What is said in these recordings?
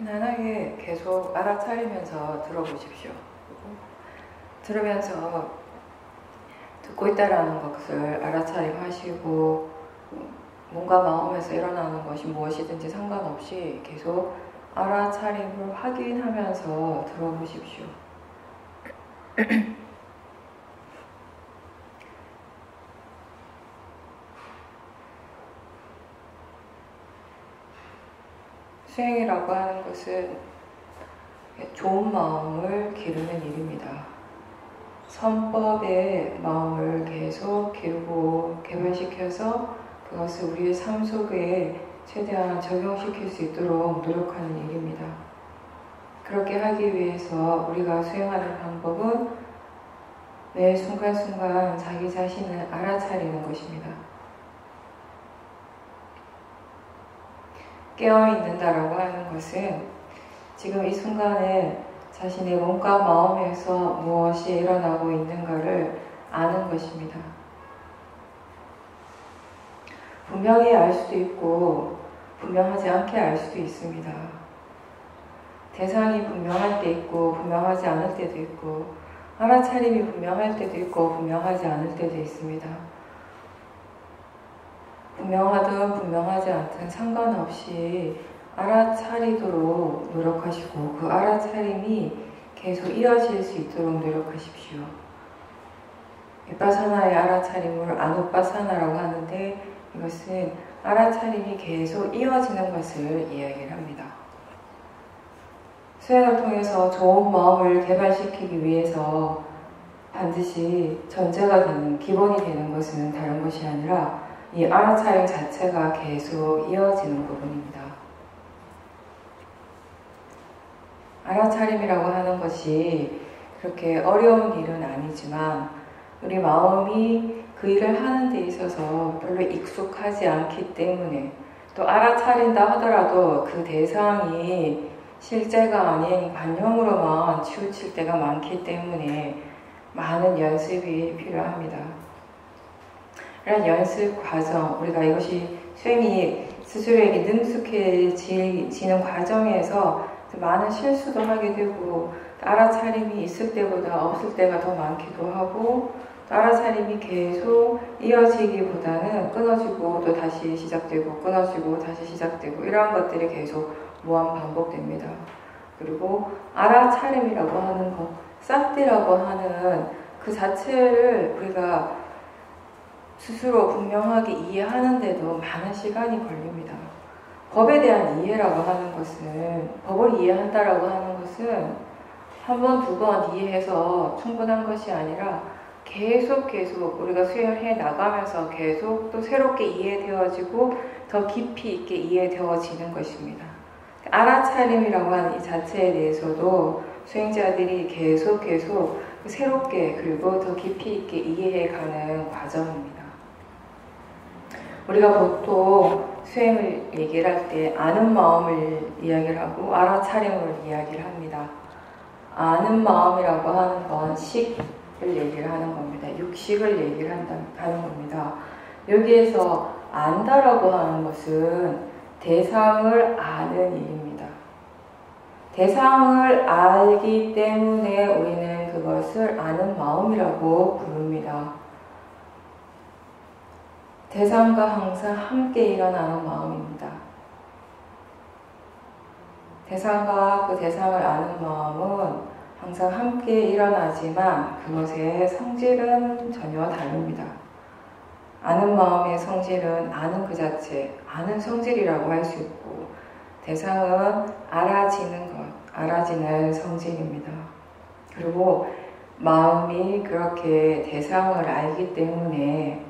편안하게 계속 알아차리면서 들어보십시오. 들으면서 듣고 있다라는 것을 알아차림하시고 뭔가 마음에서 일어나는 것이 무엇이든지 상관없이 계속 알아차림을 확인하면서 들어보십시오. 수행이라고 하는 것은 좋은 마음을 기르는 일입니다. 선법의 마음을 계속 기르고 개발시켜서 그것을 우리의 삶 속에 최대한 적용시킬 수 있도록 노력하는 일입니다. 그렇게 하기 위해서 우리가 수행하는 방법은 매 순간순간 자기 자신을 알아차리는 것입니다. 깨어있는다라고 하는 것은 지금 이 순간에 자신의 몸과 마음에서 무엇이 일어나고 있는가를 아는 것입니다. 분명히 알 수도 있고 분명하지 않게 알 수도 있습니다. 대상이 분명할 때 있고 분명하지 않을 때도 있고 알아차림이 분명할 때도 있고 분명하지 않을 때도 있습니다. 분명하든 분명하지 않든 상관없이 알아차리도록 노력하시고 그 알아차림이 계속 이어질 수 있도록 노력하십시오. 윗바사나의 알아차림을 아누바사나라고 하는데 이것은 알아차림이 계속 이어지는 것을 이야기를 합니다. 수행을 통해서 좋은 마음을 개발시키기 위해서 반드시 전제가 되는, 기본이 되는 것은 다른 것이 아니라 이 알아차림 자체가 계속 이어지는 부분입니다. 알아차림이라고 하는 것이 그렇게 어려운 일은 아니지만 우리 마음이 그 일을 하는 데 있어서 별로 익숙하지 않기 때문에 또 알아차린다 하더라도 그 대상이 실제가 아닌 관념으로만 치우칠 때가 많기 때문에 많은 연습이 필요합니다. 이런 연습 과정, 우리가 이것이 수행이 스스로에게 능숙해지는 과정에서 많은 실수도 하게 되고 알아차림이 있을 때보다 없을 때가 더 많기도 하고 알아차림이 계속 이어지기보다는 끊어지고 또 다시 시작되고 끊어지고 다시 시작되고 이러한 것들이 계속 무한 반복됩니다. 그리고 알아차림이라고 하는 것, 싹디라고 하는 그 자체를 우리가 스스로 분명하게 이해하는데도 많은 시간이 걸립니다. 법에 대한 이해라고 하는 것은, 법을 이해한다라고 하는 것은 한 번, 두 번 이해해서 충분한 것이 아니라 계속 우리가 수행을 해 나가면서 계속 또 새롭게 이해되어지고 더 깊이 있게 이해되어지는 것입니다. 알아차림이라고 하는 이 자체에 대해서도 수행자들이 계속 새롭게 그리고 더 깊이 있게 이해해가는 과정입니다. 우리가 보통 수행을 얘기를 할 때 아는 마음을 이야기를 하고 알아차림을 이야기를 합니다. 아는 마음이라고 하는 건 식을 얘기를 하는 겁니다. 육식을 얘기를 하는 겁니다. 여기에서 안다라고 하는 것은 대상을 아는 일입니다. 대상을 알기 때문에 우리는 그것을 아는 마음이라고 부릅니다. 대상과 항상 함께 일어나는 마음입니다. 대상과 그 대상을 아는 마음은 항상 함께 일어나지만 그것의 성질은 전혀 다릅니다. 아는 마음의 성질은 아는 그 자체, 아는 성질이라고 할 수 있고 대상은 알아지는 것, 알아지는 성질입니다. 그리고 마음이 그렇게 대상을 알기 때문에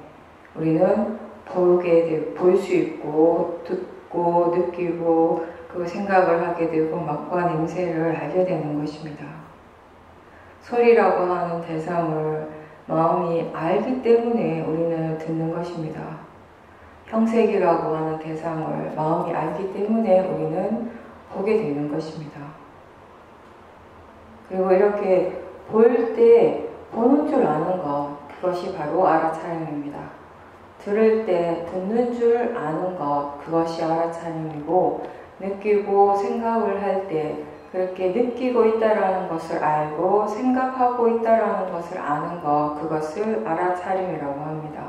우리는 볼 수 있고 듣고 느끼고 그 생각을 하게 되고 맛과 냄새를 알게 되는 것입니다. 소리라고 하는 대상을 마음이 알기 때문에 우리는 듣는 것입니다. 형색이라고 하는 대상을 마음이 알기 때문에 우리는 보게 되는 것입니다. 그리고 이렇게 볼 때 보는 줄 아는 것, 그것이 바로 알아차림입니다. 들을 때 듣는 줄 아는 것, 그것이 알아차림이고 느끼고 생각을 할 때 그렇게 느끼고 있다라는 것을 알고 생각하고 있다라는 것을 아는 것, 그것을 알아차림이라고 합니다.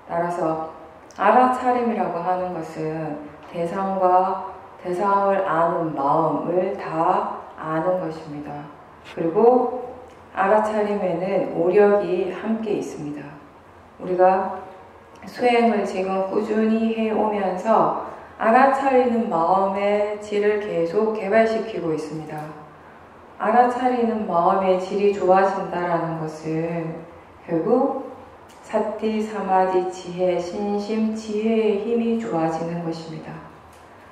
따라서 알아차림이라고 하는 것은 대상과 대상을 아는 마음을 다 아는 것입니다. 그리고 알아차림에는 오력이 함께 있습니다. 우리가 수행을 지금 꾸준히 해오면서 알아차리는 마음의 질을 계속 개발시키고 있습니다. 알아차리는 마음의 질이 좋아진다는 것은 결국 사티, 사마디, 지혜, 신심, 지혜의 힘이 좋아지는 것입니다.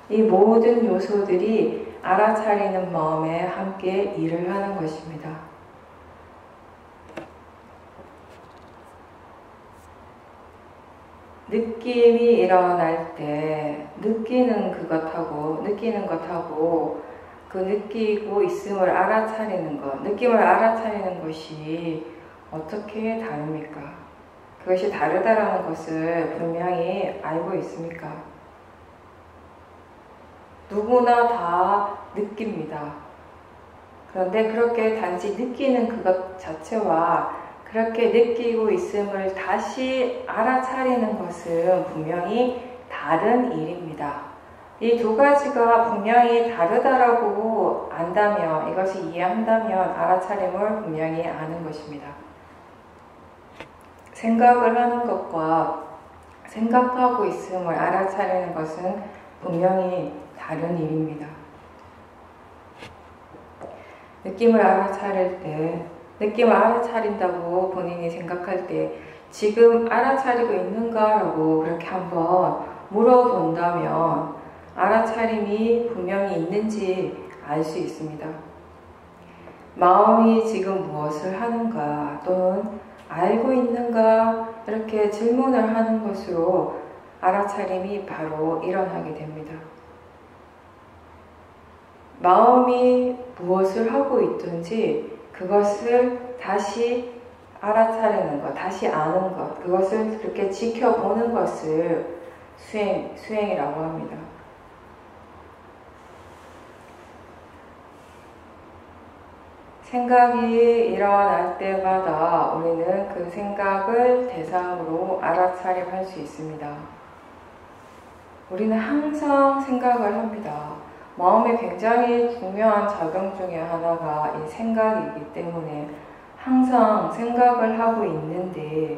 이 모든 요소들이 알아차리는 마음에 함께 일을 하는 것입니다. 느낌이 일어날 때 느끼는 것하고 그 느끼고 있음을 알아차리는 것, 느낌을 알아차리는 것이 어떻게 다릅니까? 그것이 다르다라는 것을 분명히 알고 있습니까? 누구나 다 느낍니다. 그런데 그렇게 단지 느끼는 그것 자체와 그렇게 느끼고 있음을 다시 알아차리는 것은 분명히 다른 일입니다. 이 두 가지가 분명히 다르다라고 안다면, 이것을 이해한다면 알아차림을 분명히 아는 것입니다. 생각을 하는 것과 생각하고 있음을 알아차리는 것은 분명히 다른 일입니다. 느낌을 알아차릴 때, 느낌을 알아차린다고 본인이 생각할 때 지금 알아차리고 있는가라고 그렇게 한번 물어본다면 알아차림이 분명히 있는지 알 수 있습니다. 마음이 지금 무엇을 하는가 또는 알고 있는가 이렇게 질문을 하는 것으로 알아차림이 바로 일어나게 됩니다. 마음이 무엇을 하고 있든지 그것을 다시 알아차리는 것, 다시 아는 것, 그것을 그렇게 지켜보는 것을 수행이라고 합니다. 생각이 일어날 때마다 우리는 그 생각을 대상으로 알아차림할 수 있습니다. 우리는 항상 생각을 합니다. 마음에 굉장히 중요한 작용 중에 하나가 이 생각이기 때문에 항상 생각을 하고 있는데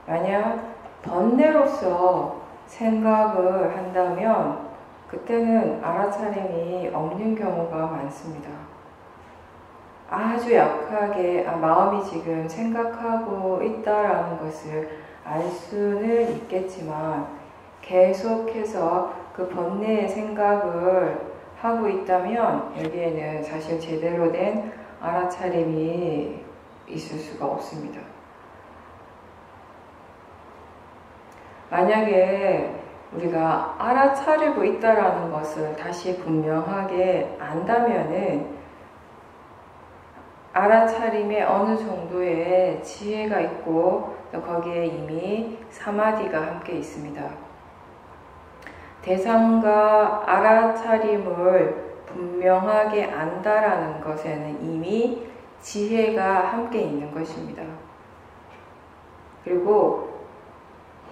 만약 번뇌로서 생각을 한다면 그때는 알아차림이 없는 경우가 많습니다. 아주 약하게 마음이 지금 생각하고 있다라는 것을 알 수는 있겠지만 계속해서 그 번뇌의 생각을 하고 있다면 여기에는 사실 제대로 된 알아차림이 있을 수가 없습니다. 만약에 우리가 알아차리고 있다라는 것을 다시 분명하게 안다면은 알아차림에 어느 정도의 지혜가 있고 또 거기에 이미 사마디가 함께 있습니다. 대상과 알아차림을 분명하게 안다라는 것에는 이미 지혜가 함께 있는 것입니다. 그리고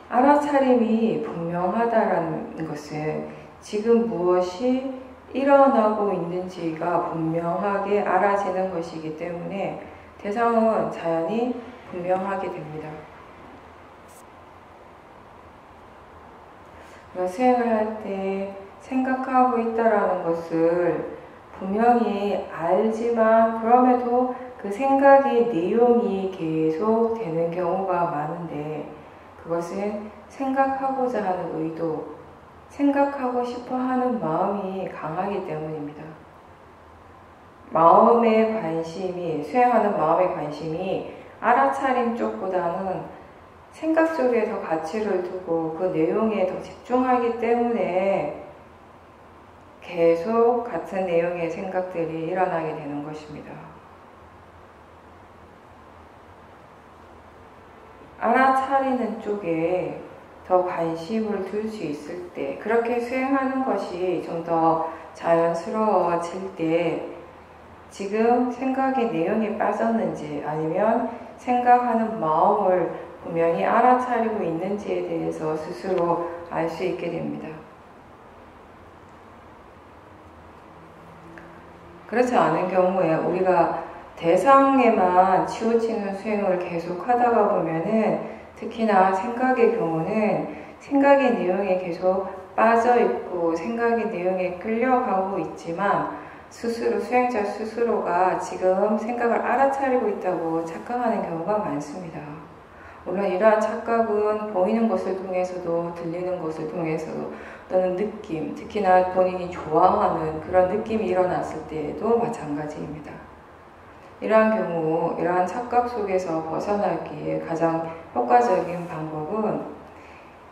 알아차림이 분명하다라는 것은 지금 무엇이 일어나고 있는지가 분명하게 알아지는 것이기 때문에 대상은 자연히 분명하게 됩니다. 수행을 할 때 생각하고 있다라는 것을 분명히 알지만 그럼에도 그 생각의 내용이 계속 되는 경우가 많은데 그것은 생각하고자 하는 의도, 생각하고 싶어 하는 마음이 강하기 때문입니다. 마음의 관심이, 수행하는 마음의 관심이 알아차림 쪽보다는 생각 쪽에 더 가치를 두고 그 내용에 더 집중하기 때문에 계속 같은 내용의 생각들이 일어나게 되는 것입니다. 알아차리는 쪽에 더 관심을 둘 수 있을 때, 그렇게 수행하는 것이 좀 더 자연스러워질 때 지금 생각의 내용이 빠졌는지 아니면 생각하는 마음을 분명히 알아차리고 있는지에 대해서 스스로 알 수 있게 됩니다. 그렇지 않은 경우에 우리가 대상에만 치우치는 수행을 계속 하다가 보면은 특히나 생각의 경우는 생각의 내용에 계속 빠져있고 생각의 내용에 끌려가고 있지만 스스로, 수행자 스스로가 지금 생각을 알아차리고 있다고 착각하는 경우가 많습니다. 물론 이러한 착각은 보이는 것을 통해서도 들리는 것을 통해서도 또는 느낌, 특히나 본인이 좋아하는 그런 느낌이 일어났을 때에도 마찬가지입니다. 이러한 경우, 이러한 착각 속에서 벗어나기에 가장 효과적인 방법은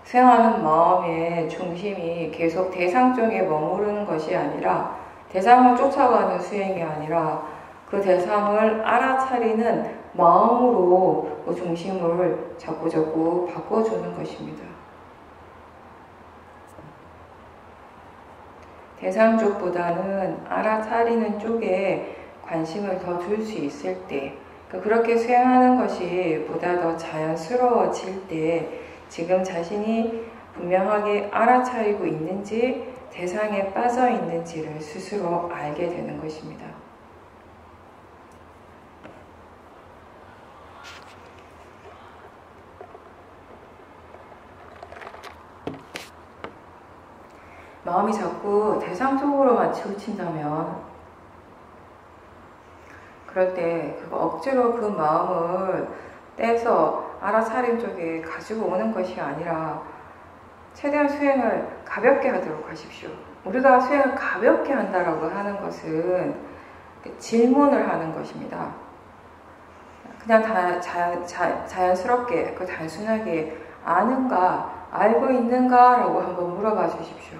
수행하는 마음의 중심이 계속 대상 쪽에 머무르는 것이 아니라 대상을 쫓아가는 수행이 아니라 그 대상을 알아차리는 마음으로 그 중심을 자꾸자꾸 바꿔주는 것입니다. 대상 쪽보다는 알아차리는 쪽에 관심을 더 둘 수 있을 때, 그렇게 수행하는 것이 보다 더 자연스러워질 때 지금 자신이 분명하게 알아차리고 있는지 대상에 빠져 있는지를 스스로 알게 되는 것입니다. 마음이 자꾸 대상 쪽으로만 치우친다면 그럴 때 그거 억지로 그 마음을 떼서 알아차림 쪽에 가지고 오는 것이 아니라 최대한 수행을 가볍게 하도록 하십시오. 우리가 수행을 가볍게 한다라고 하는 것은 질문을 하는 것입니다. 그냥 자연스럽게, 단순하게 아는가, 알고 있는가 라고 한번 물어봐 주십시오.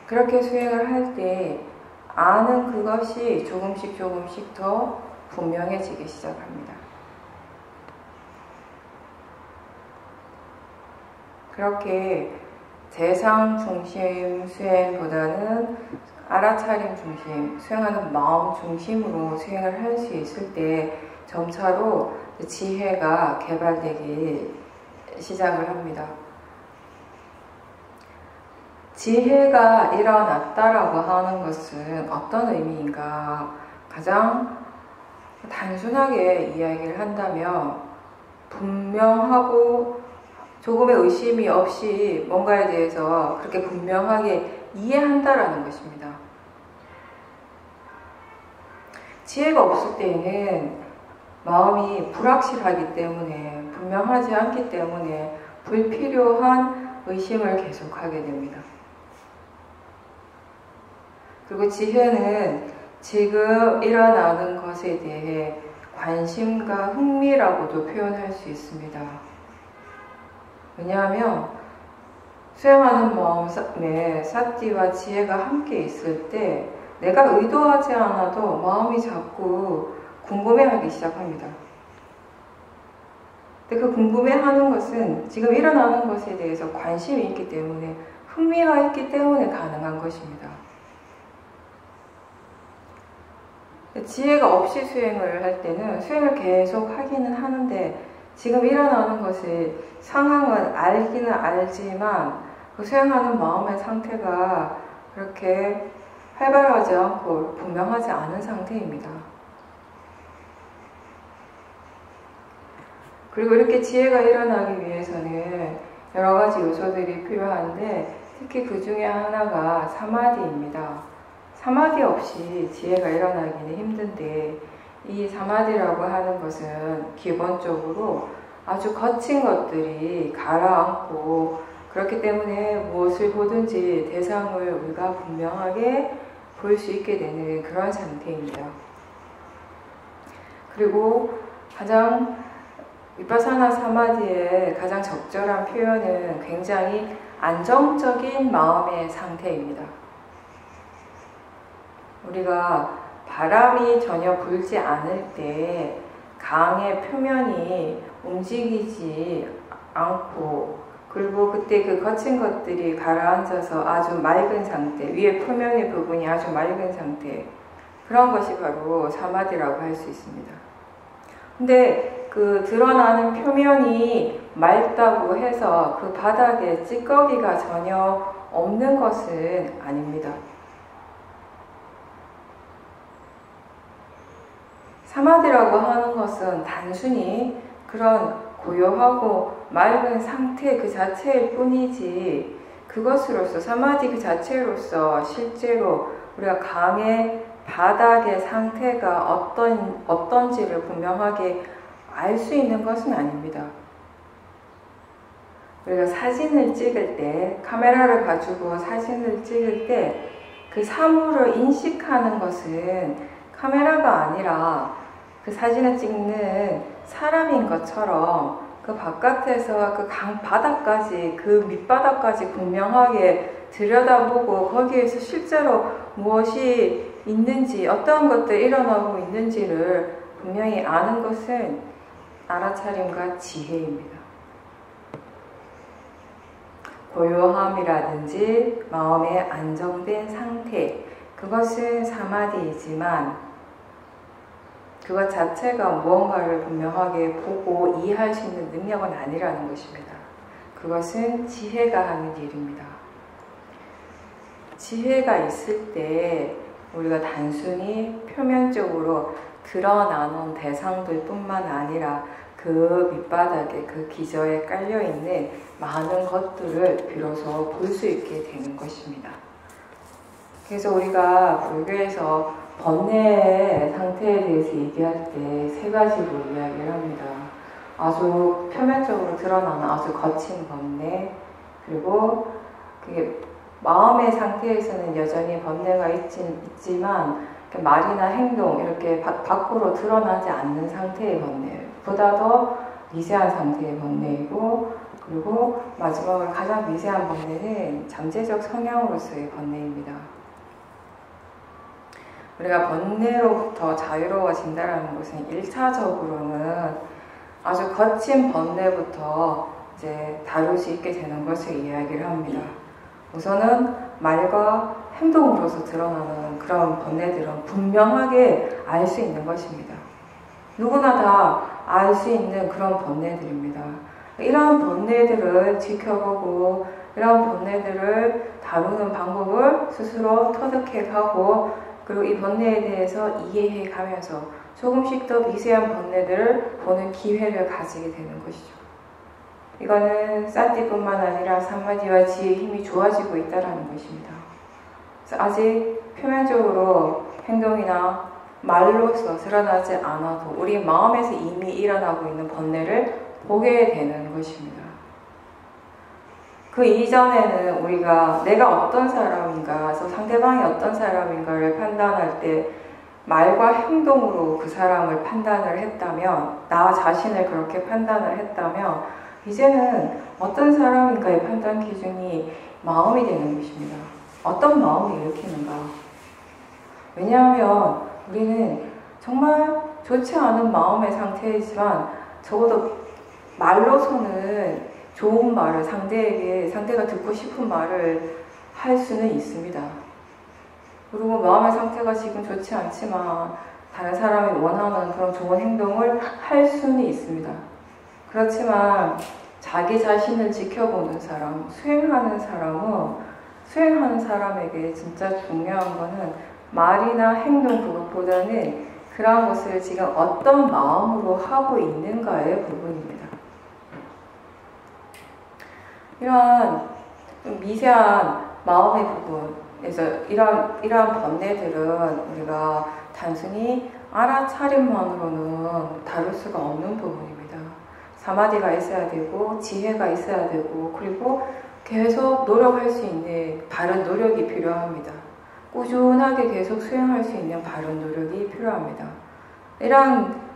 그렇게 수행을 할 때 아는 그것이 조금씩 더 분명해지기 시작합니다. 그렇게 대상 중심 수행보다는 알아차림 중심, 수행하는 마음 중심으로 수행을 할 수 있을 때 점차로 지혜가 개발되기 시작을 합니다. 지혜가 일어났다라고 하는 것은 어떤 의미인가? 가장 단순하게 이야기를 한다면 분명하고 조금의 의심이 없이 뭔가에 대해서 그렇게 분명하게 이해한다라는 것입니다. 지혜가 없을 때에는 마음이 불확실하기 때문에, 분명하지 않기 때문에 불필요한 의심을 계속하게 됩니다. 그리고 지혜는 지금 일어나는 것에 대해 관심과 흥미라고도 표현할 수 있습니다. 왜냐하면 수행하는 마음에 사티와 지혜가 함께 있을 때 내가 의도하지 않아도 마음이 자꾸 궁금해하기 시작합니다. 근데 그 궁금해하는 것은 지금 일어나는 것에 대해서 관심이 있기 때문에, 흥미가 있기 때문에 가능한 것입니다. 지혜가 없이 수행을 할 때는 수행을 계속 하기는 하는데 지금 일어나는 것이 상황은 알기는 알지만 그 수행하는 마음의 상태가 그렇게 활발하지 않고 분명하지 않은 상태입니다. 그리고 이렇게 지혜가 일어나기 위해서는 여러 가지 요소들이 필요한데 특히 그 중에 하나가 사마디입니다. 사마디 없이 지혜가 일어나기는 힘든데 이 사마디라고 하는 것은 기본적으로 아주 거친 것들이 가라앉고 그렇기 때문에 무엇을 보든지 대상을 우리가 분명하게 볼 수 있게 되는 그런 상태입니다. 그리고 가장 위파사나 사마디의 가장 적절한 표현은 굉장히 안정적인 마음의 상태입니다. 우리가 바람이 전혀 불지 않을 때 강의 표면이 움직이지 않고, 그리고 그때 그 거친 것들이 가라앉아서 아주 맑은 상태, 위에 표면의 부분이 아주 맑은 상태, 그런 것이 바로 사마디라고 할 수 있습니다. 근데 그 드러나는 표면이 맑다고 해서 그 바닥에 찌꺼기가 전혀 없는 것은 아닙니다. 사마디라고 하는 것은 단순히 그런 고요하고 맑은 상태 그 자체일 뿐이지, 그것으로서 사마디 그 자체로서 실제로 우리가 강의 바닥의 상태가 어떤지를 분명하게 알 수 있는 것은 아닙니다. 우리가 사진을 찍을 때, 카메라를 가지고 사진을 찍을 때 그 사물을 인식하는 것은 카메라가 아니라 그 사진을 찍는 사람인 것처럼 그 바깥에서 그 강 바닥까지, 그 밑바닥까지 분명하게 들여다보고 거기에서 실제로 무엇이 있는지, 어떤 것들이 일어나고 있는지를 분명히 아는 것은 알아차림과 지혜입니다. 고요함이라든지 마음의 안정된 상태, 그것은 사마디이지만 그것 자체가 무언가를 분명하게 보고 이해할 수 있는 능력은 아니라는 것입니다. 그것은 지혜가 하는 일입니다. 지혜가 있을 때 우리가 단순히 표면적으로 드러나는 대상들 뿐만 아니라 그 밑바닥에, 그 기저에 깔려있는 많은 것들을 비로소 볼 수 있게 되는 것입니다. 그래서 우리가 불교에서 번뇌의 상태에 대해서 얘기할 때 세 가지로 이야기를 합니다. 아주 표면적으로 드러나는 아주 거친 번뇌, 그리고 그게 마음의 상태에서는 여전히 번뇌가 있지만 말이나 행동, 이렇게 밖으로 드러나지 않는 상태의 번뇌, 보다 더 미세한 상태의 번뇌이고, 그리고 마지막으로 가장 미세한 번뇌는 잠재적 성향으로서의 번뇌입니다. 우리가 번뇌로부터 자유로워진다는 것은 1차적으로는 아주 거친 번뇌부터 이제 다룰 수 있게 되는 것을 이야기를 합니다. 우선은 말과 행동으로서 드러나는 그런 번뇌들은 분명하게 알 수 있는 것입니다. 누구나 다 알 수 있는 그런 번뇌들입니다. 이러한 번뇌들을 지켜보고 이러한 번뇌들을 다루는 방법을 스스로 터득해가고, 그리고 이 번뇌에 대해서 이해해가면서 조금씩 더 미세한 번뇌들을 보는 기회를 가지게 되는 것이죠. 이거는 산티뿐만 아니라 사마디와 지혜의 힘이 좋아지고 있다는 것입니다. 그래서 아직 표면적으로 행동이나 말로서 드러나지 않아도 우리 마음에서 이미 일어나고 있는 번뇌를 보게 되는 것입니다. 그 이전에는 우리가 내가 어떤 사람인가, 그래서 상대방이 어떤 사람인가를 판단할 때 말과 행동으로 그 사람을 판단을 했다면, 나 자신을 그렇게 판단을 했다면, 이제는 어떤 사람인가의 판단 기준이 마음이 되는 것입니다. 어떤 마음을 일으키는가. 왜냐하면 우리는 정말 좋지 않은 마음의 상태이지만 적어도 말로서는 좋은 말을, 상대가 듣고 싶은 말을 할 수는 있습니다. 그리고 마음의 상태가 지금 좋지 않지만 다른 사람이 원하는 그런 좋은 행동을 할 수는 있습니다. 그렇지만 자기 자신을 지켜보는 사람, 수행하는 사람에게 진짜 중요한 거는 말이나 행동 그것보다는 그런 것을 지금 어떤 마음으로 하고 있는가의 부분입니다. 이러한 미세한 마음의 부분에서 이러한 번뇌들은 우리가 단순히 알아차림만으로는 다룰 수가 없는 부분입니다. 사마디가 있어야 되고 지혜가 있어야 되고, 그리고 계속 노력할 수 있는 바른 노력이 필요합니다. 꾸준하게 계속 수행할 수 있는 바른 노력이 필요합니다. 이러한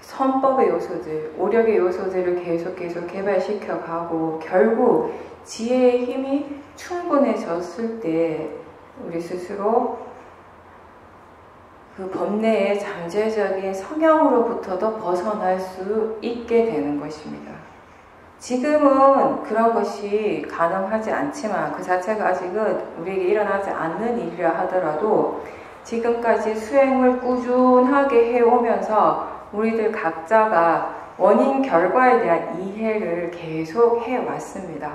선법의 요소들, 오력의 요소들을 계속 개발시켜 가고, 결국 지혜의 힘이 충분해졌을 때 우리 스스로 그 번뇌의 잠재적인 성향으로부터도 벗어날 수 있게 되는 것입니다. 지금은 그런 것이 가능하지 않지만 그 자체가 아직은 우리에게 일어나지 않는 일이라 하더라도 지금까지 수행을 꾸준하게 해오면서 우리들 각자가 원인 결과에 대한 이해를 계속 해왔습니다.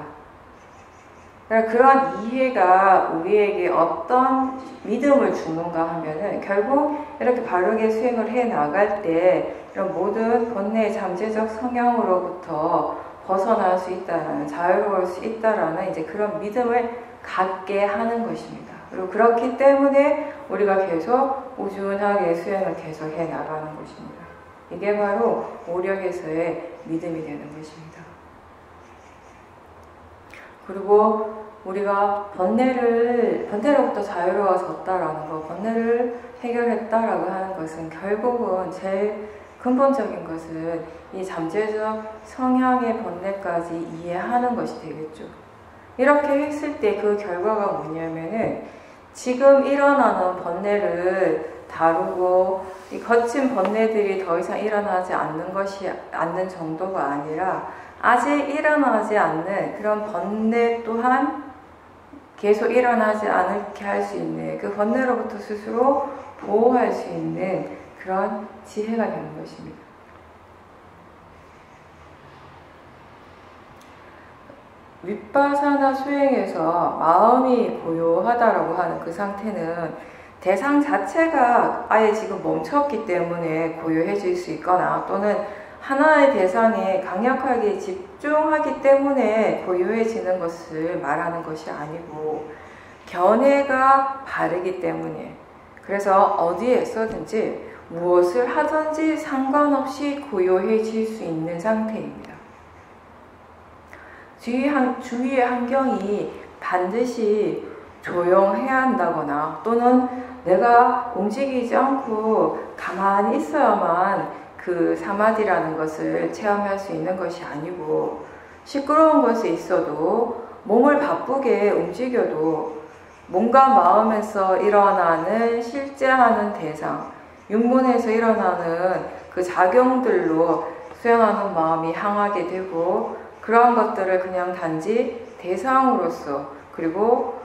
그러한 이해가 우리에게 어떤 믿음을 주는가 하면은 결국 이렇게 바르게 수행을 해 나갈 때 이런 모든 번뇌의 잠재적 성향으로부터 벗어날 수 있다라는, 자유로울 수 있다라는 이제 그런 믿음을 갖게 하는 것입니다. 그리고 그렇기 때문에 우리가 계속 꾸준하게 수행을 계속 해 나가는 것입니다. 이게 바로 오력에서의 믿음이 되는 것입니다. 그리고 우리가 번뇌로부터 자유로워졌다라는 것, 번뇌를 해결했다라고 하는 것은 결국은 제일 근본적인 것은 이 잠재적 성향의 번뇌까지 이해하는 것이 되겠죠. 이렇게 했을 때 그 결과가 뭐냐면은 지금 일어나는 번뇌를 다루고 이 거친 번뇌들이 더 이상 일어나지 않는 정도가 아니라 아직 일어나지 않는 그런 번뇌 또한 계속 일어나지 않게 할 수 있는 그 번뇌로부터 스스로 보호할 수 있는 그런 지혜가 되는 것입니다. 윗바사나 수행에서 마음이 고요하다라고 하는 그 상태는 대상 자체가 아예 지금 멈췄기 때문에 고요해질 수 있거나 또는 하나의 대상에 강력하게 집중하기 때문에 고요해지는 것을 말하는 것이 아니고 견해가 바르기 때문에, 그래서 어디에서든지 무엇을 하든지 상관없이 고요해질 수 있는 상태입니다. 주위의 환경이 반드시 조용해야 한다거나 또는 내가 움직이지 않고 가만히 있어야만 그 사마디라는 것을 체험할 수 있는 것이 아니고, 시끄러운 것이 있어도 몸을 바쁘게 움직여도 몸과 마음에서 일어나는 실제 하는 대상, 육문에서 일어나는 그 작용들로 수행하는 마음이 향하게 되고, 그러한 것들을 그냥 단지 대상으로서 그리고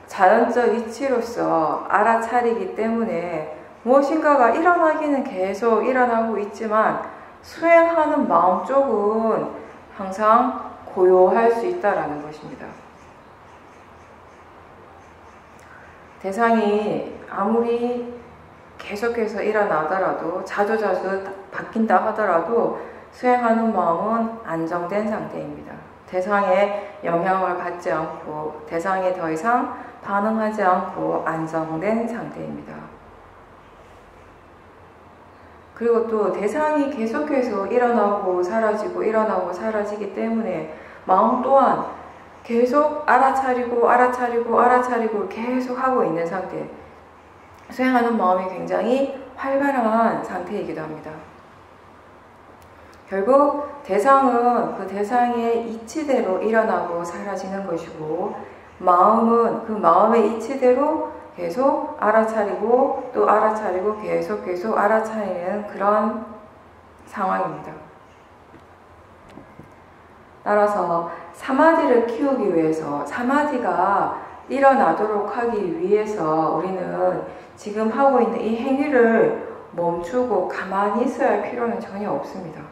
자연적 이치로서 알아차리기 때문에 무엇인가가 일어나기는 계속 일어나고 있지만 수행하는 마음 쪽은 항상 고요할 수 있다는 것입니다. 대상이 아무리 계속해서 일어나더라도 자주자주 바뀐다 하더라도 수행하는 마음은 안정된 상태입니다. 대상에 영향을 받지 않고 대상에 더 이상 반응하지 않고 안정된 상태입니다. 그리고 또 대상이 계속해서 일어나고 사라지고 일어나고 사라지기 때문에 마음 또한 계속 알아차리고 계속 하고 있는 상태, 수행하는 마음이 굉장히 활발한 상태이기도 합니다. 결국 대상은 그 대상의 이치대로 일어나고 사라지는 것이고, 마음은 그 마음의 이치대로 계속 알아차리고 또 알아차리고 계속 알아차리는 그런 상황입니다. 따라서 사마디를 키우기 위해서, 사마디가 일어나도록 하기 위해서 우리는 지금 하고 있는 이 행위를 멈추고 가만히 있어야 할 필요는 전혀 없습니다.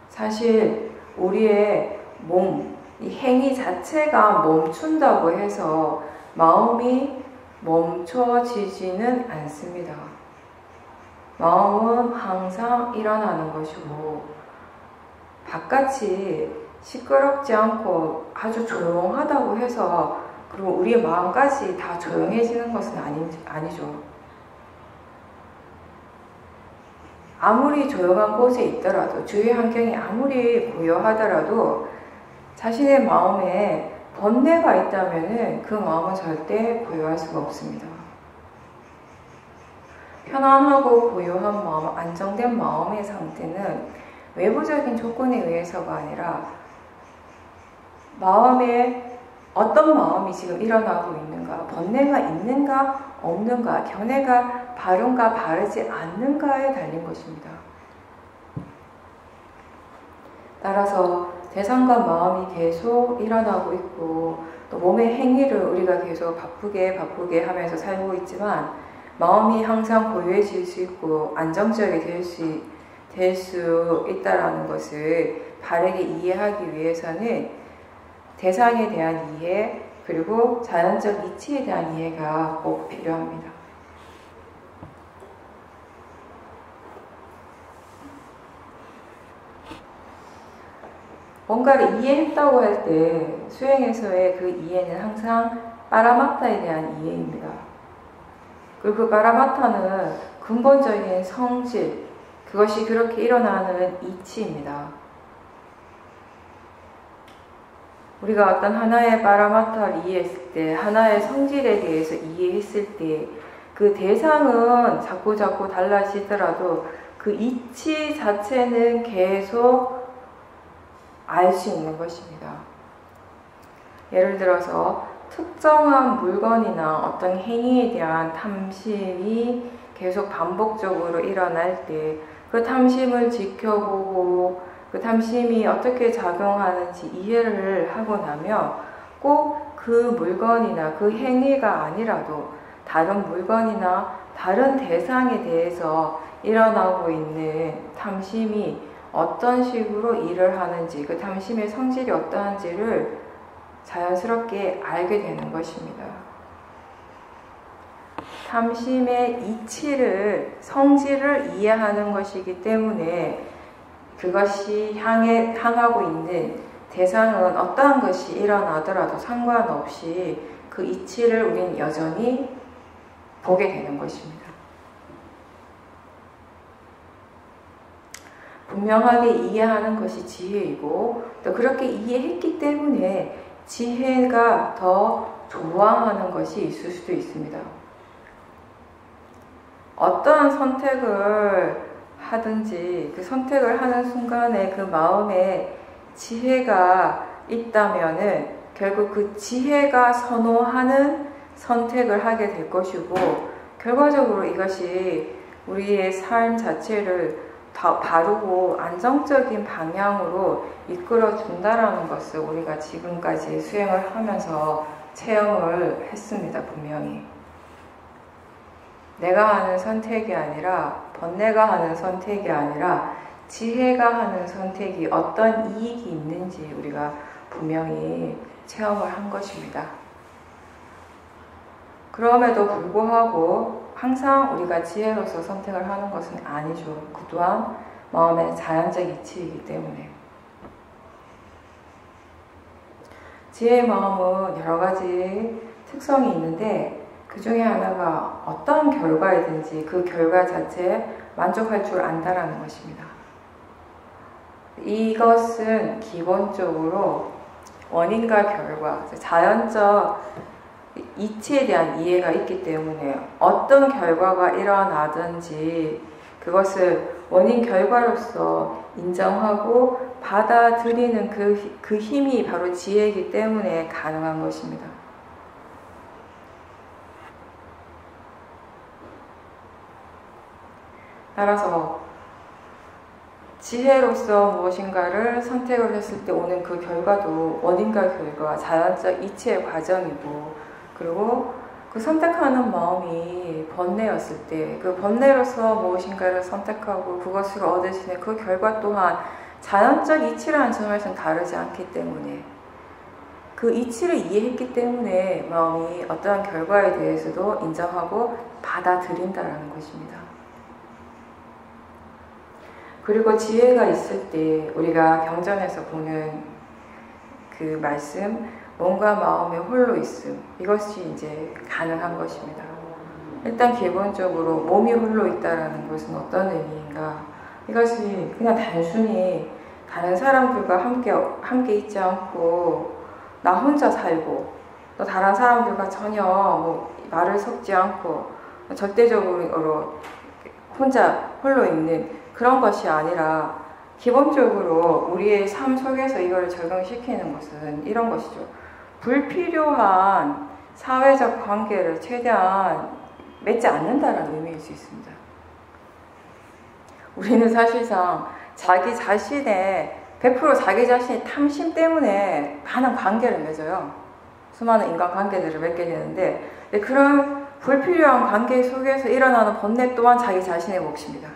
사실 우리의 몸, 이 행위 자체가 멈춘다고 해서 마음이 멈춰지지는 않습니다. 마음은 항상 일어나는 것이고, 바깥이 시끄럽지 않고 아주 조용하다고 해서 그리고 우리의 마음까지 다 조용해지는 것은 아니죠. 아무리 조용한 곳에 있더라도, 주위 환경이 아무리 고요하더라도 자신의 마음에 번뇌가 있다면 그 마음은 절대 고요할 수가 없습니다. 편안하고 고요한 마음, 안정된 마음의 상태는 외부적인 조건에 의해서가 아니라 마음에 어떤 마음이 지금 일어나고 있는가, 번뇌가 있는가 없는가, 견해가 바른가 바르지 않는가에 달린 것입니다. 따라서 대상과 마음이 계속 일어나고 있고 또 몸의 행위를 우리가 계속 바쁘게 하면서 살고 있지만 마음이 항상 고요해질 수 있고 안정적이 될 수 있다는 것을 바르게 이해하기 위해서는 대상에 대한 이해 그리고 자연적 이치에 대한 이해가 꼭 필요합니다. 뭔가를 이해했다고 할 때 수행에서의 그 이해는 항상 파라마타에 대한 이해입니다. 그리고 그 파라마타는 근본적인 성질, 그것이 그렇게 일어나는 이치입니다. 우리가 어떤 하나의 파라마타를 이해했을 때, 하나의 성질에 대해서 이해했을 때 그 대상은 자꾸 달라지더라도 그 이치 자체는 계속 알 수 있는 것입니다. 예를 들어서 특정한 물건이나 어떤 행위에 대한 탐심이 계속 반복적으로 일어날 때 그 탐심을 지켜보고 그 탐심이 어떻게 작용하는지 이해를 하고 나면 꼭 그 물건이나 그 행위가 아니라도 다른 물건이나 다른 대상에 대해서 일어나고 있는 탐심이 어떤 식으로 일을 하는지, 그 탐심의 성질이 어떠한지를 자연스럽게 알게 되는 것입니다. 탐심의 이치를, 성질을 이해하는 것이기 때문에 그것이 향하고 있는 대상은 어떠한 것이 일어나더라도 상관없이 그 이치를 우린 여전히 보게 되는 것입니다. 분명하게 이해하는 것이 지혜이고 또 그렇게 이해했기 때문에 지혜가 더 조화하는 것이 있을 수도 있습니다. 어떠한 선택을 하든지 그 선택을 하는 순간에 그 마음에 지혜가 있다면은 결국 그 지혜가 선호하는 선택을 하게 될 것이고 결과적으로 이것이 우리의 삶 자체를 더 바르고 안정적인 방향으로 이끌어 준다라는 것을 우리가 지금까지 수행을 하면서 체험을 했습니다. 분명히. 내가 하는 선택이 아니라 번뇌가 하는 선택이 아니라 지혜가 하는 선택이 어떤 이익이 있는지 우리가 분명히 체험을 한 것입니다. 그럼에도 불구하고 항상 우리가 지혜로서 선택을 하는 것은 아니죠. 그 또한 마음의 자연적 이치이기 때문에. 지혜의 마음은 여러 가지 특성이 있는데 그 중에 하나가 어떤 결과이든지 그 결과 자체에 만족할 줄 안다라는 것입니다. 이것은 기본적으로 원인과 결과, 자연적 이치에 대한 이해가 있기 때문에 어떤 결과가 일어나든지 그것을 원인 결과로서 인정하고 받아들이는 그 힘이 바로 지혜이기 때문에 가능한 것입니다. 따라서 지혜로서 무엇인가를 선택을 했을 때 오는 그 결과도 원인과 결과, 자연적 이치의 과정이고 그리고 그 선택하는 마음이 번뇌였을 때 그 번뇌로서 무엇인가를 선택하고 그것으로 얻으시는 그 결과 또한 자연적 이치라는 점에서는 다르지 않기 때문에 그 이치를 이해했기 때문에 마음이 어떠한 결과에 대해서도 인정하고 받아들인다는 것입니다. 그리고 지혜가 있을 때 우리가 경전에서 보는 그 말씀, 몸과 마음의 홀로 있음, 이것이 이제 가능한 것입니다. 일단 기본적으로 몸이 홀로 있다는 것은 어떤 의미인가? 이것이 그냥 단순히 다른 사람들과 함께 있지 않고 나 혼자 살고 또 다른 사람들과 전혀 말을 섞지 않고 절대적으로 혼자 홀로 있는 그런 것이 아니라 기본적으로 우리의 삶 속에서 이걸 적용시키는 것은 이런 것이죠. 불필요한 사회적 관계를 최대한 맺지 않는다는 의미일 수 있습니다. 우리는 사실상 자기 자신의 100% 자기 자신의 탐심 때문에 많은 관계를 맺어요. 수많은 인간관계들을 맺게 되는데 그런 불필요한 관계 속에서 일어나는 번뇌 또한 자기 자신의 몫입니다.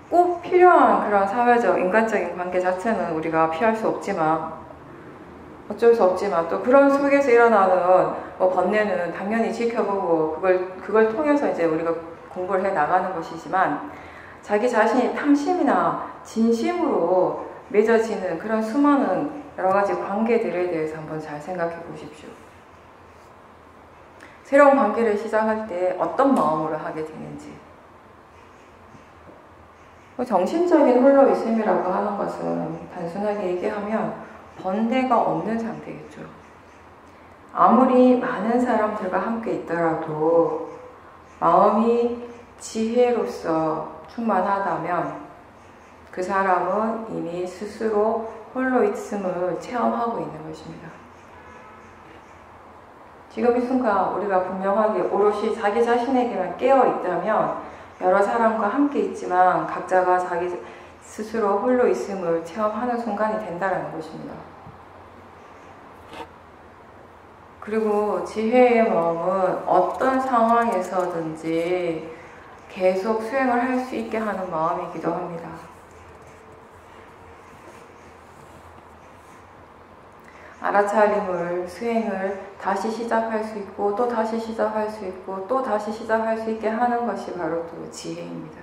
꼭 필요한 그런 사회적, 인간적인 관계 자체는 우리가 피할 수 없지만 어쩔 수 없지만 또 그런 속에서 일어나는 번뇌는 당연히 지켜보고 그걸 통해서 이제 우리가 공부를 해 나가는 것이지만 자기 자신이 탐심이나 진심으로 맺어지는 그런 수많은 여러 가지 관계들에 대해서 한번 잘 생각해 보십시오. 새로운 관계를 시작할 때 어떤 마음으로 하게 되는지. 정신적인 홀로 있음이라고 하는 것은 단순하게 얘기하면 번뇌가 없는 상태겠죠. 아무리 많은 사람들과 함께 있더라도 마음이 지혜로서 충만하다면 그 사람은 이미 스스로 홀로 있음을 체험하고 있는 것입니다. 지금 이 순간 우리가 분명하게 오롯이 자기 자신에게만 깨어 있다면 여러 사람과 함께 있지만 각자가 자기 스스로 홀로 있음을 체험하는 순간이 된다는 것입니다. 그리고 지혜의 마음은 어떤 상황에서든지 계속 수행을 할 수 있게 하는 마음이기도 합니다. 알아차림을, 수행을 다시 시작할 수 있고 또 다시 시작할 수 있고 또 다시 시작할 수 있게 하는 것이 바로 또 지혜입니다.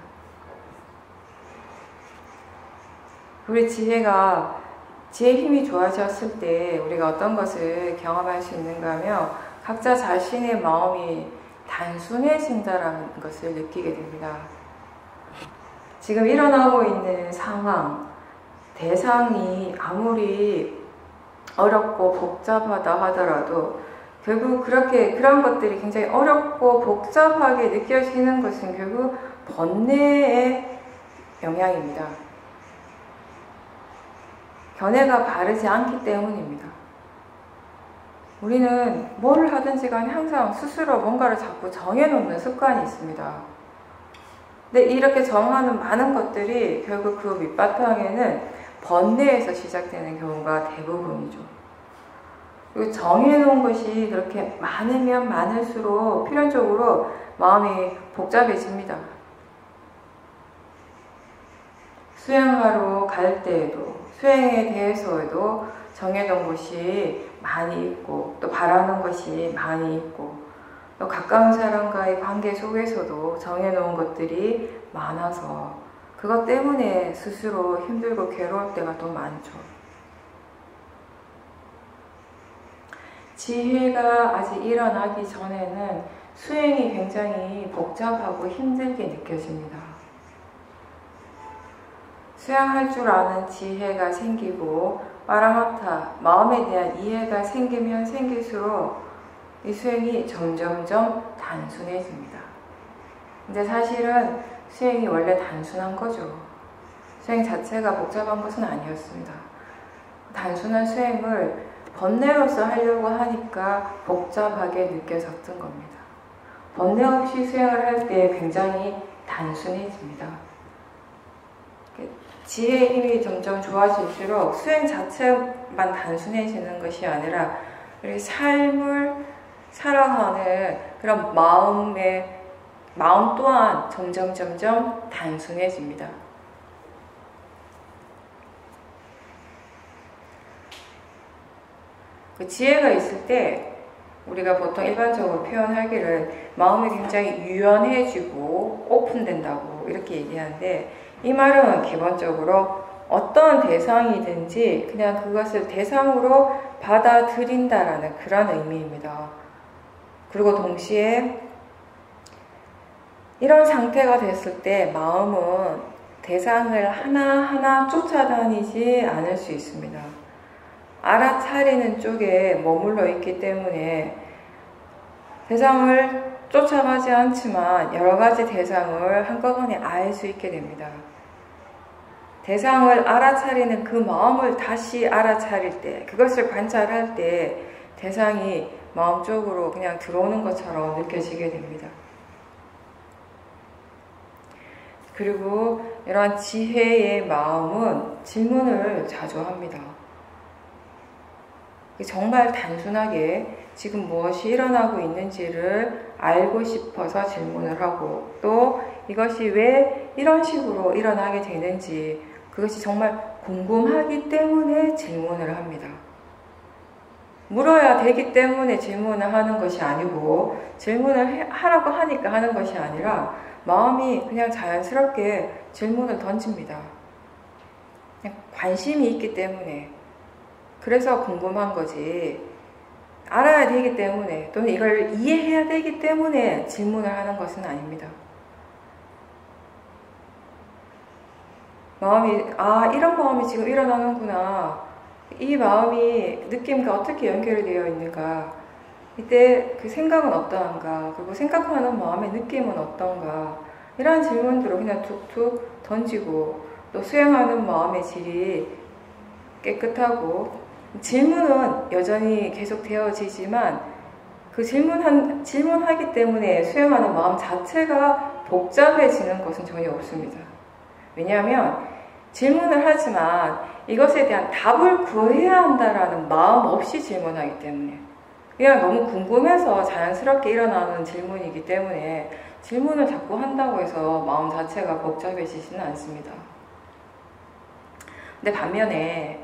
우리 지혜의 힘이 좋아졌을 때 우리가 어떤 것을 경험할 수 있는가 하면 각자 자신의 마음이 단순해진다는 것을 느끼게 됩니다. 지금 일어나고 있는 상황, 대상이 아무리 어렵고 복잡하다 하더라도 결국 그런 것들이 굉장히 어렵고 복잡하게 느껴지는 것은 결국 번뇌의 영향입니다. 견해가 바르지 않기 때문입니다. 우리는 뭘 하든지 간에 항상 스스로 뭔가를 자꾸 정해놓는 습관이 있습니다. 근데 이렇게 정하는 많은 것들이 결국 그 밑바탕에는 번뇌에서 시작되는 경우가 대부분이죠. 그리고 정해놓은 것이 그렇게 많으면 많을수록 필연적으로 마음이 복잡해집니다. 수행하러 갈 때에도 수행에 대해서에도 정해놓은 것이 많이 있고 또 바라는 것이 많이 있고 또 가까운 사람과의 관계 속에서도 정해놓은 것들이 많아서 그것 때문에 스스로 힘들고 괴로울 때가 더 많죠. 지혜가 아직 일어나기 전에는 수행이 굉장히 복잡하고 힘들게 느껴집니다. 수행할 줄 아는 지혜가 생기고 빠라마타, 마음에 대한 이해가 생기면 생길수록 이 수행이 점점점 단순해집니다. 근데 사실은 수행이 원래 단순한 거죠. 수행 자체가 복잡한 것은 아니었습니다. 단순한 수행을 번뇌로서 하려고 하니까 복잡하게 느껴졌던 겁니다. 번뇌 없이 수행을 할 때 굉장히 단순해집니다. 지혜의 힘이 점점 좋아질수록 수행 자체만 단순해지는 것이 아니라 우리 삶을 살아가는 그런 마음 또한 점점 단순해집니다. 그 지혜가 있을 때 우리가 보통 일반적으로 표현하기를 마음이 굉장히 유연해지고 오픈된다고 이렇게 얘기하는데 이 말은 기본적으로 어떤 대상이든지 그냥 그것을 대상으로 받아들인다라는 그런 의미입니다. 그리고 동시에 이런 상태가 됐을 때 마음은 대상을 하나하나 쫓아다니지 않을 수 있습니다. 알아차리는 쪽에 머물러 있기 때문에 대상을 쫓아가지 않지만 여러 가지 대상을 한꺼번에 알 수 있게 됩니다. 대상을 알아차리는 그 마음을 다시 알아차릴 때, 그것을 관찰할 때 대상이 마음속으로 그냥 들어오는 것처럼 느껴지게 됩니다. 그리고 이러한 지혜의 마음은 질문을 자주 합니다. 정말 단순하게 지금 무엇이 일어나고 있는지를 알고 싶어서 질문을 하고, 또 이것이 왜 이런 식으로 일어나게 되는지 그것이 정말 궁금하기 때문에 질문을 합니다. 물어야 되기 때문에 질문을 하는 것이 아니고, 질문을 하라고 하니까 하는 것이 아니라 마음이 그냥 자연스럽게 질문을 던집니다. 그냥 관심이 있기 때문에, 그래서 궁금한 거지, 알아야 되기 때문에 또는 이걸 이해해야 되기 때문에 질문을 하는 것은 아닙니다. 마음이, 이런 마음이 지금 일어나는구나, 이 마음이 느낌과 어떻게 연결이 되어 있는가, 이때 그 생각은 어떠한가, 그리고 생각하는 마음의 느낌은 어떤가, 이러한 질문들을 그냥 툭툭 던지고, 또 수행하는 마음의 질이 깨끗하고, 질문은 여전히 계속 되어지지만 그 질문하기 때문에 수행하는 마음 자체가 복잡해지는 것은 전혀 없습니다. 왜냐하면 질문을 하지만 이것에 대한 답을 구해야 한다라는 마음 없이 질문하기 때문에, 그냥 너무 궁금해서 자연스럽게 일어나는 질문이기 때문에 질문을 자꾸 한다고 해서 마음 자체가 복잡해지지는 않습니다. 근데 반면에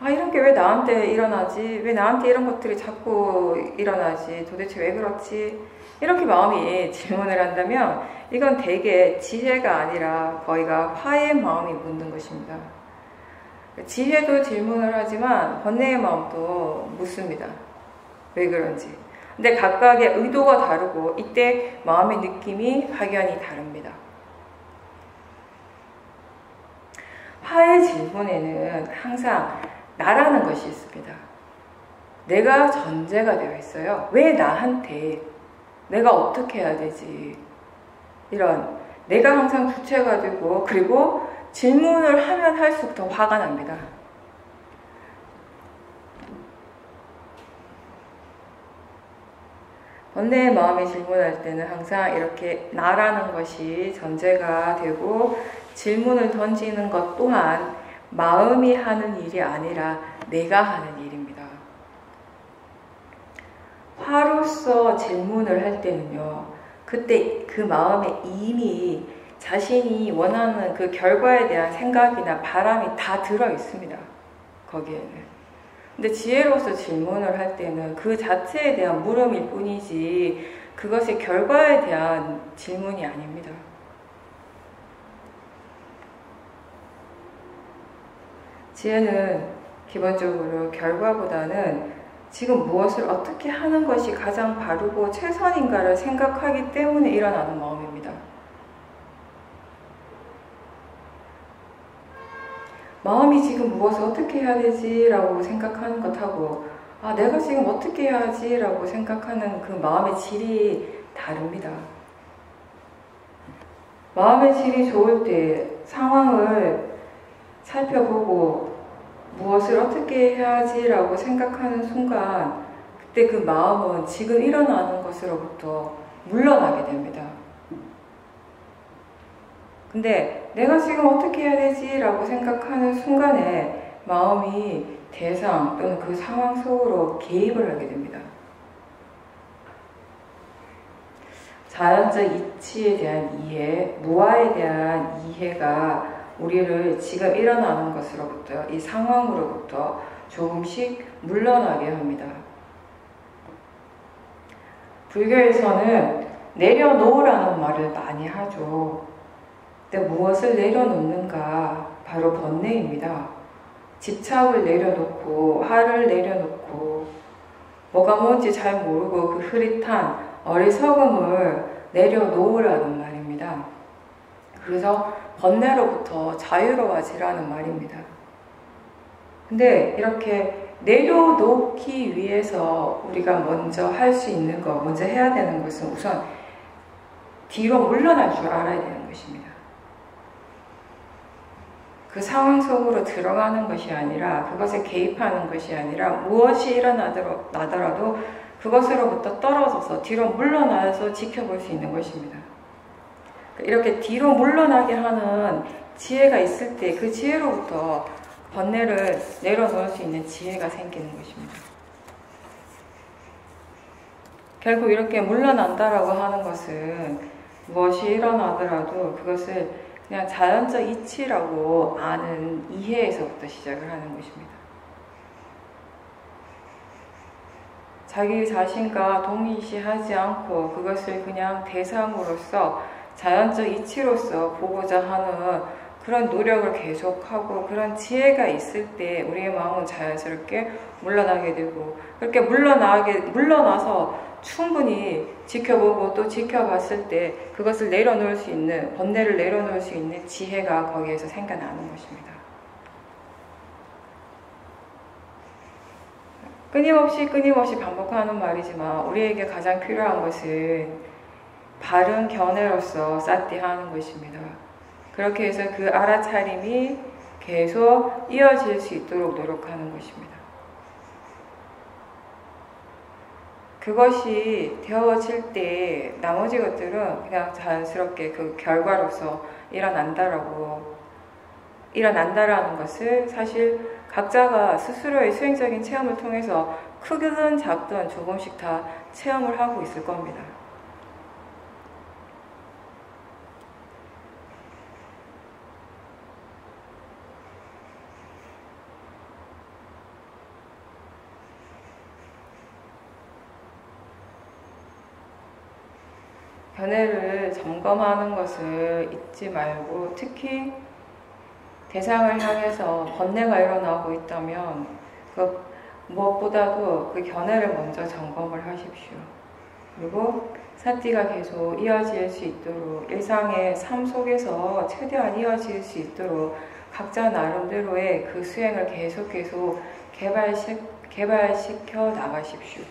이런 게 왜 나한테 일어나지? 왜 나한테 이런 것들이 자꾸 일어나지? 도대체 왜 그렇지? 이렇게 마음이 질문을 한다면 이건 대개 지혜가 아니라 거의가 화의 마음이 묻는 것입니다. 지혜도 질문을 하지만 번뇌의 마음도 묻습니다. 왜 그런지. 근데 각각의 의도가 다르고 이때 마음의 느낌이 확연히 다릅니다. 화의 질문에는 항상 나라는 것이 있습니다. 내가 전제가 되어 있어요. 왜 나한테? 내가 어떻게 해야 되지? 이런 내가 항상 주체가 되고, 그리고 질문을 하면 할수록 더 화가 납니다. 번뇌의 마음이 질문할 때는 항상 이렇게 나라는 것이 전제가 되고, 질문을 던지는 것 또한 마음이 하는 일이 아니라 내가 하는 일입니다. 화로서 질문을 할 때는요, 그때 그 마음에 이미 자신이 원하는 그 결과에 대한 생각이나 바람이 다 들어 있습니다. 거기에는. 근데 지혜로서 질문을 할 때는 그 자체에 대한 물음일 뿐이지 그것의 결과에 대한 질문이 아닙니다. 지혜는 기본적으로 결과보다는 지금 무엇을 어떻게 하는 것이 가장 바르고 최선인가를 생각하기 때문에 일어나는 마음입니다. 마음이 지금 무엇을 어떻게 해야 되지? 라고 생각하는 것하고 내가 지금 어떻게 해야지? 라고 생각하는 그 마음의 질이 다릅니다. 마음의 질이 좋을 때 상황을 살펴보고 무엇을 어떻게 해야지? 라고 생각하는 순간 그때 그 마음은 지금 일어나는 것으로부터 물러나게 됩니다. 근데 내가 지금 어떻게 해야 되지? 라고 생각하는 순간에 마음이 대상 또는 그 상황 속으로 개입을 하게 됩니다. 자연적 이치에 대한 이해, 무아에 대한 이해가 우리를 지금 일어나는 것으로부터, 이 상황으로부터 조금씩 물러나게 합니다. 불교에서는 내려놓으라는 말을 많이 하죠. 근데 무엇을 내려놓는가? 바로 번뇌입니다. 집착을 내려놓고, 화를 내려놓고, 뭐가 뭔지 잘 모르고 그 흐릿한 어리석음을 내려놓으라는 말입니다. 그래서 번뇌로부터 자유로워지라는 말입니다. 근데 이렇게 내려놓기 위해서 우리가 먼저 할 수 있는 것, 먼저 해야 되는 것은 우선 뒤로 물러날 줄 알아야 되는 것입니다. 그 상황 속으로 들어가는 것이 아니라 그것에 개입하는 것이 아니라 무엇이 일어나더라도 그것으로부터 떨어져서 뒤로 물러나서 지켜볼 수 있는 것입니다. 이렇게 뒤로 물러나게 하는 지혜가 있을 때 그 지혜로부터 번뇌를 내려놓을 수 있는 지혜가 생기는 것입니다. 결국 이렇게 물러난다라고 하는 것은 무엇이 일어나더라도 그것을 그냥 자연적 이치라고 아는 이해에서부터 시작을 하는 것입니다. 자기 자신과 동일시하지 않고 그것을 그냥 대상으로서 자연적 이치로서 보고자 하는 그런 노력을 계속하고 그런 지혜가 있을 때 우리의 마음은 자연스럽게 물러나게 되고, 그렇게 물러나서 충분히 지켜보고 또 지켜봤을 때 그것을 내려놓을 수 있는, 번뇌를 내려놓을 수 있는 지혜가 거기에서 생겨나는 것입니다. 끊임없이 반복하는 말이지만 우리에게 가장 필요한 것은 바른 견해로서 사띠하는 것입니다. 그렇게 해서 그 알아차림이 계속 이어질 수 있도록 노력하는 것입니다. 그것이 되어질 때 나머지 것들은 그냥 자연스럽게 그 결과로서 일어난다라는 것을 사실 각자가 스스로의 수행적인 체험을 통해서 크든 작든 조금씩 다 체험을 하고 있을 겁니다. 견해를 점검하는 것을 잊지 말고, 특히 대상을 향해서 번뇌가 일어나고 있다면 그 무엇보다도 그 견해를 먼저 점검을 하십시오. 그리고 사띠가 계속 이어질 수 있도록, 일상의 삶 속에서 최대한 이어질 수 있도록 각자 나름대로의 그 수행을 계속 개발시켜 나가십시오.